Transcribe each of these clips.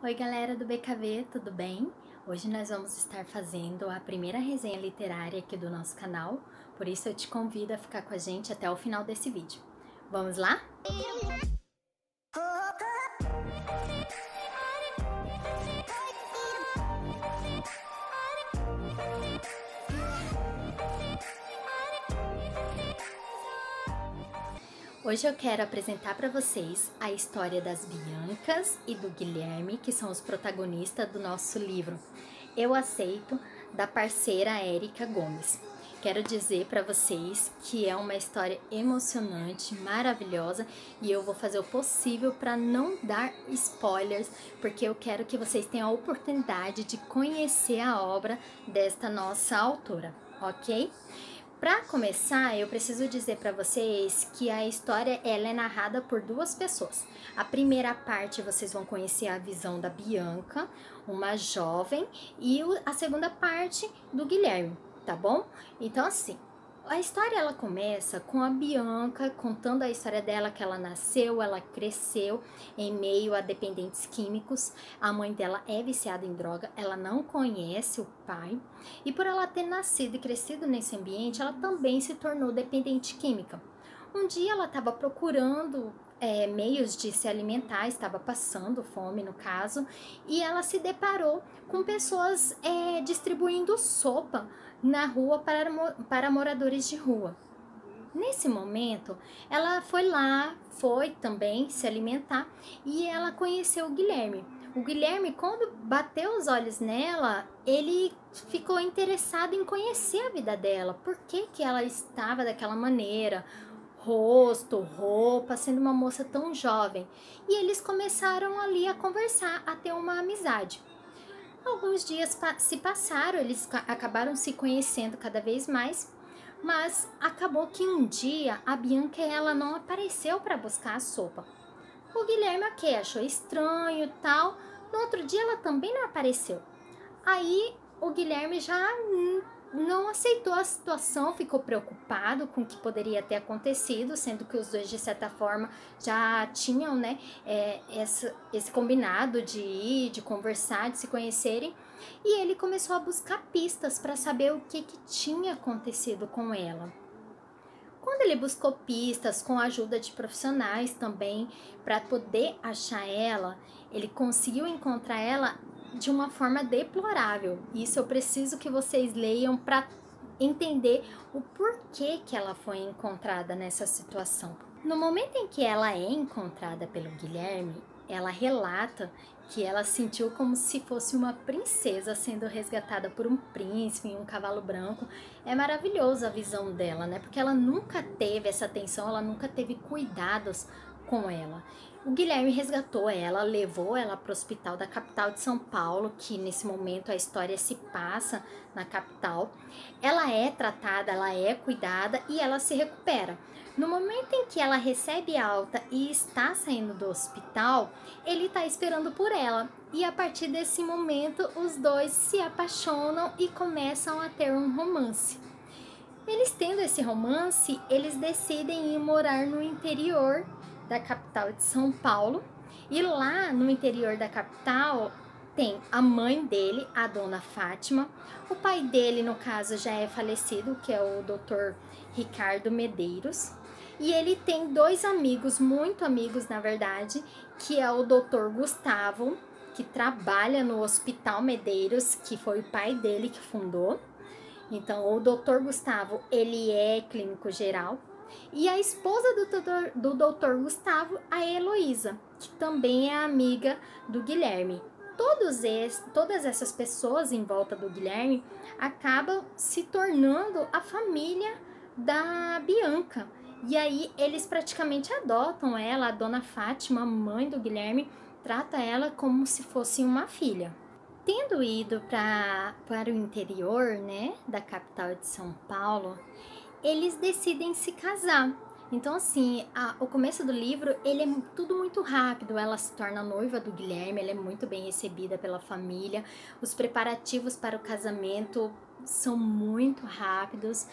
Oi galera do BKV, tudo bem? Hoje nós vamos estar fazendo a primeira resenha literária aqui do nosso canal, por isso eu te convido a ficar com a gente até o final desse vídeo. Vamos lá? Hoje eu quero apresentar para vocês a história das Biancas e do Guilherme, que são os protagonistas do nosso livro Eu Aceito, da parceira Érica Gomes. Quero dizer para vocês que é uma história emocionante, maravilhosa, e eu vou fazer o possível para não dar spoilers, porque eu quero que vocês tenham a oportunidade de conhecer a obra desta nossa autora, ok? Para começar, eu preciso dizer para vocês que a história ela é narrada por duas pessoas. A primeira parte vocês vão conhecer a visão da Bianca, uma jovem, e a segunda parte do Guilherme, tá bom? Então assim, a história ela começa com a Bianca contando a história dela, que ela nasceu, ela cresceu em meio a dependentes químicos. A mãe dela é viciada em droga, ela não conhece o pai. E por ela ter nascido e crescido nesse ambiente, ela também se tornou dependente química. Um dia ela estava procurando meios de se alimentar, estava passando fome no caso, e ela se deparou com pessoas distribuindo sopa na rua para moradores de rua. Nesse momento, ela foi também se alimentar e ela conheceu o Guilherme. O Guilherme, quando bateu os olhos nela, ele ficou interessado em conhecer a vida dela. Por que que ela estava daquela maneira? Rosto, roupa, sendo uma moça tão jovem. E eles começaram ali a conversar, a ter uma amizade. Alguns dias se passaram, eles acabaram se conhecendo cada vez mais, mas acabou que um dia a Bianca ela não apareceu para buscar a sopa. O Guilherme achou estranho, tal. No outro dia ela também não apareceu. Aí o Guilherme já não aceitou a situação, ficou preocupado com o que poderia ter acontecido, sendo que os dois de certa forma já tinham, né, esse combinado de ir, de conversar, de se conhecerem, e ele começou a buscar pistas para saber o que tinha acontecido com ela. Quando ele buscou pistas com a ajuda de profissionais também para poder achar ela, ele conseguiu encontrar ela de uma forma deplorável. Isso eu preciso que vocês leiam para entender o porquê que ela foi encontrada nessa situação. No momento em que ela é encontrada pelo Guilherme, ela relata que ela sentiu como se fosse uma princesa sendo resgatada por um príncipe em um cavalo branco. É maravilhosa a visão dela, né? Porque ela nunca teve essa atenção, ela nunca teve cuidados com ela. O Guilherme resgatou ela, levou ela para o hospital da capital de São Paulo, que nesse momento a história se passa na capital. Ela é tratada, ela é cuidada e ela se recupera. No momento em que ela recebe alta e está saindo do hospital, ele está esperando por ela. E a partir desse momento, os dois se apaixonam e começam a ter um romance. Eles tendo esse romance, eles decidem ir morar no interior da capital de São Paulo. E lá no interior da capital tem a mãe dele, a dona Fátima. O pai dele, no caso, já é falecido, que é o Dr. Ricardo Medeiros. E ele tem dois amigos, muito amigos na verdade, que é o Dr. Gustavo, que trabalha no Hospital Medeiros, que foi o pai dele que fundou. Então, o Dr. Gustavo, ele é clínico geral. E a esposa do Dr. Gustavo, a Heloísa, que também é amiga do Guilherme. Todas essas pessoas em volta do Guilherme acabam se tornando a família da Bianca. E aí eles praticamente adotam ela, a dona Fátima, mãe do Guilherme, trata ela como se fosse uma filha. Tendo ido para o interior, né, da capital de São Paulo, eles decidem se casar. Então, assim, o começo do livro, ele é tudo muito rápido. Ela se torna noiva do Guilherme, ela é muito bem recebida pela família. Os preparativos para o casamento são muito rápidos.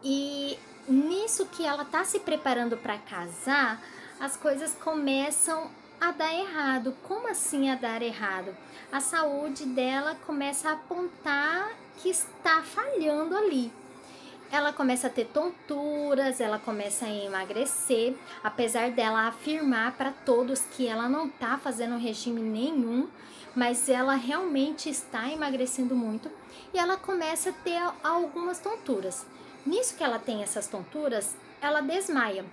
E nisso que ela tá se preparando para casar, as coisas começam a dar errado. Como assim a dar errado? A saúde dela começa a apontar que está falhando ali. Ela começa a ter tonturas, ela começa a emagrecer, apesar dela afirmar para todos que ela não está fazendo regime nenhum, mas ela realmente está emagrecendo muito e ela começa a ter algumas tonturas. Nisso que ela tem essas tonturas, ela desmaia.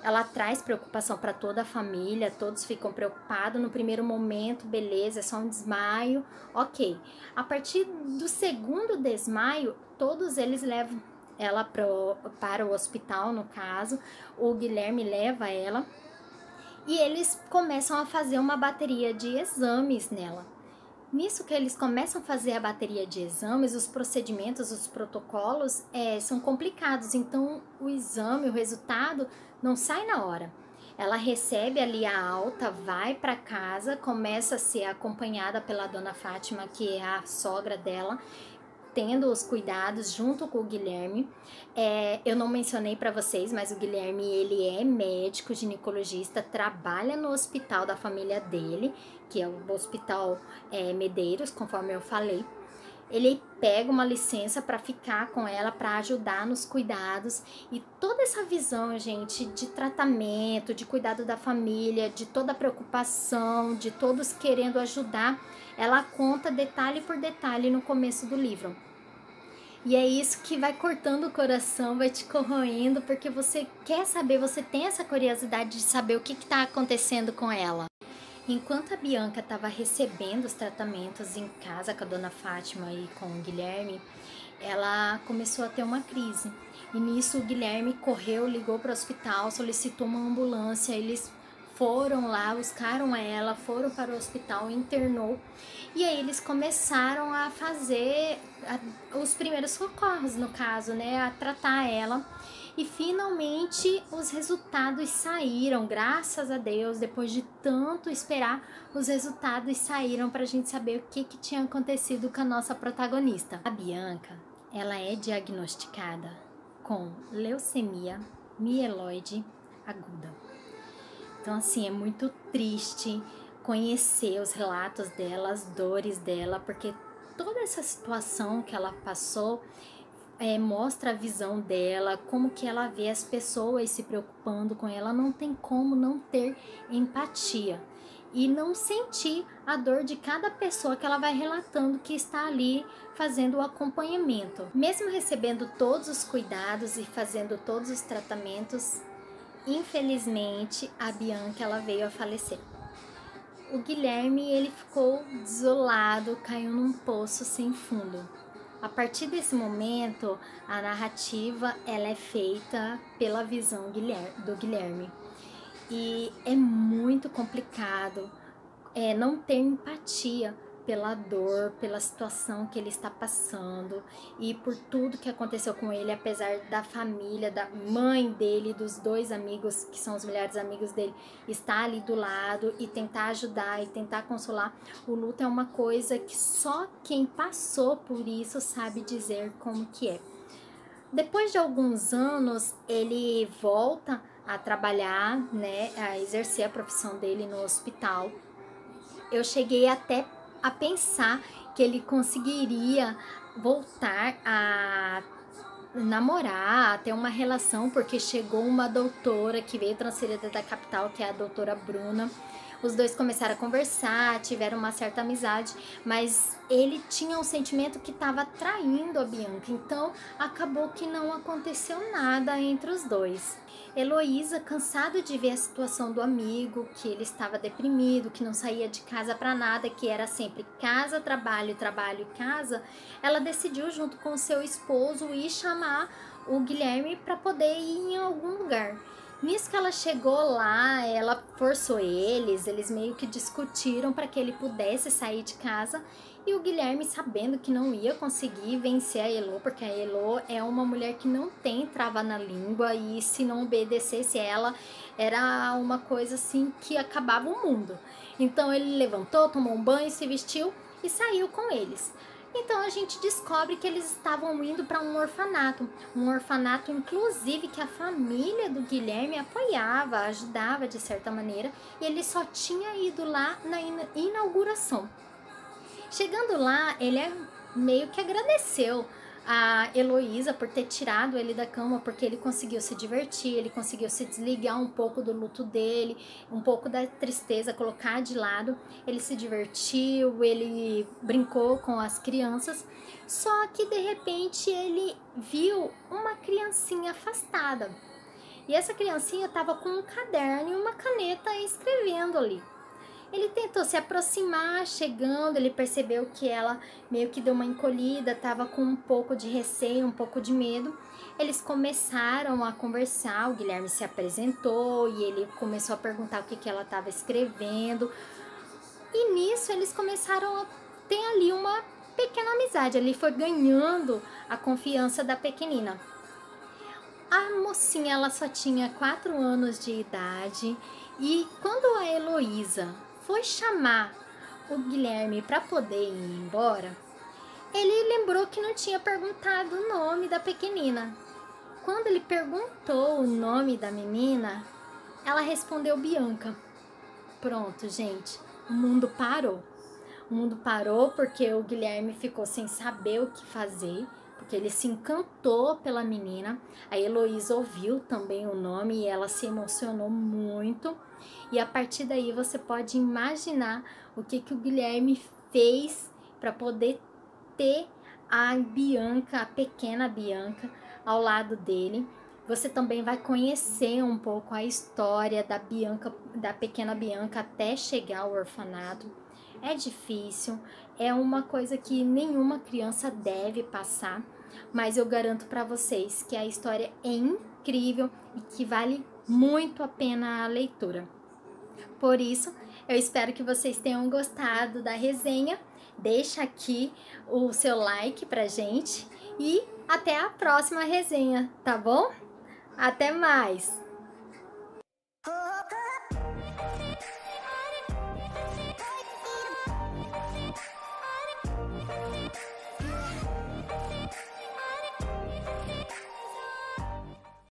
Ela traz preocupação para toda a família, todos ficam preocupados. No primeiro momento, beleza, é só um desmaio, ok. A partir do segundo desmaio, todos eles levam ela para o hospital, no caso. O Guilherme leva ela e eles começam a fazer uma bateria de exames nela. Nisso que eles começam a fazer a bateria de exames, os procedimentos, os protocolos são complicados, então o exame, o resultado não sai na hora. Ela recebe ali a alta, vai para casa, começa a ser acompanhada pela dona Fátima, que é a sogra dela, tendo os cuidados junto com o Guilherme. Eu não mencionei para vocês, mas o Guilherme, ele é médico, ginecologista, trabalha no hospital da família dele, que é o Hospital Medeiros, conforme eu falei. Ele pega uma licença para ficar com ela, para ajudar nos cuidados, e toda essa visão, gente, de tratamento, de cuidado da família, de toda a preocupação, de todos querendo ajudar, ela conta detalhe por detalhe no começo do livro. E é isso que vai cortando o coração, vai te corroendo, porque você quer saber, você tem essa curiosidade de saber o que está acontecendo com ela. Enquanto a Bianca estava recebendo os tratamentos em casa com a dona Fátima e com o Guilherme, ela começou a ter uma crise. E nisso o Guilherme correu, ligou para o hospital, solicitou uma ambulância, eles foram lá, buscaram ela, foram para o hospital, internou. E aí eles começaram a fazer os primeiros socorros, no caso, né, a tratar ela. E finalmente os resultados saíram, graças a Deus, depois de tanto esperar, os resultados saíram para a gente saber o que tinha acontecido com a nossa protagonista. A Bianca, ela é diagnosticada com leucemia mieloide aguda. Então, assim, é muito triste conhecer os relatos dela, as dores dela, porque toda essa situação que ela passou mostra a visão dela, como que ela vê as pessoas se preocupando com ela. Não tem como não ter empatia e não sentir a dor de cada pessoa que ela vai relatando que está ali fazendo o acompanhamento. Mesmo recebendo todos os cuidados e fazendo todos os tratamentos, infelizmente a Bianca ela veio a falecer. O Guilherme ele ficou desolado, caiu num poço sem fundo. A partir desse momento, a narrativa ela é feita pela visão do Guilherme. E é muito complicado não ter empatia pela dor, pela situação que ele está passando e por tudo que aconteceu com ele, apesar da família, da mãe dele, dos dois amigos, que são os melhores amigos dele, estar ali do lado e tentar ajudar e tentar consolar. O luto é uma coisa que só quem passou por isso sabe dizer como que é. Depois de alguns anos, ele volta a trabalhar, né, a exercer a profissão dele no hospital. Eu cheguei até a pensar que ele conseguiria voltar a namorar, a ter uma relação, porque chegou uma doutora que veio transferida da capital, que é a doutora Bruna. Os dois começaram a conversar, tiveram uma certa amizade, mas ele tinha um sentimento que estava traindo a Bianca, então acabou que não aconteceu nada entre os dois. Heloísa, cansada de ver a situação do amigo, que ele estava deprimido, que não saía de casa para nada, que era sempre casa, trabalho, trabalho, casa, ela decidiu junto com seu esposo ir chamar o Guilherme para poder ir em algum lugar. Nisso que ela chegou lá, ela forçou eles meio que discutiram para que ele pudesse sair de casa. E o Guilherme, sabendo que não ia conseguir vencer a Elo, porque a Elo é uma mulher que não tem trava na língua e se não obedecesse ela, era uma coisa assim que acabava o mundo. Então ele levantou, tomou um banho, se vestiu e saiu com eles. Então a gente descobre que eles estavam indo para um orfanato inclusive que a família do Guilherme apoiava, ajudava de certa maneira, e ele só tinha ido lá na inauguração. Chegando lá, ele meio que agradeceu a Heloísa por ter tirado ele da cama, porque ele conseguiu se divertir, ele conseguiu se desligar um pouco do luto dele, um pouco da tristeza, colocar de lado. Ele se divertiu, ele brincou com as crianças, só que de repente ele viu uma criancinha afastada. E essa criancinha estava com um caderno e uma caneta escrevendo ali. Ele tentou se aproximar, chegando, ele percebeu que ela meio que deu uma encolhida, estava com um pouco de receio, um pouco de medo. Eles começaram a conversar, o Guilherme se apresentou e ele começou a perguntar o que ela estava escrevendo. E nisso eles começaram a ter ali uma pequena amizade, ele foi ganhando a confiança da pequenina. A mocinha, ela só tinha 4 anos de idade e quando a Heloísa foi chamar o Guilherme para poder ir embora, ele lembrou que não tinha perguntado o nome da pequenina. Quando ele perguntou o nome da menina, ela respondeu Bianca. Pronto, gente, o mundo parou. O mundo parou porque o Guilherme ficou sem saber o que fazer, porque ele se encantou pela menina. A Heloísa ouviu também o nome e ela se emocionou muito. E a partir daí você pode imaginar o que o Guilherme fez para poder ter a Bianca, a pequena Bianca, ao lado dele. Você também vai conhecer um pouco a história da Bianca, da pequena Bianca até chegar ao orfanato. É difícil, é uma coisa que nenhuma criança deve passar, mas eu garanto para vocês que a história é incrível e que vale muito a pena a leitura. Por isso, eu espero que vocês tenham gostado da resenha. Deixa aqui o seu like pra gente e até a próxima resenha, tá bom? Até mais!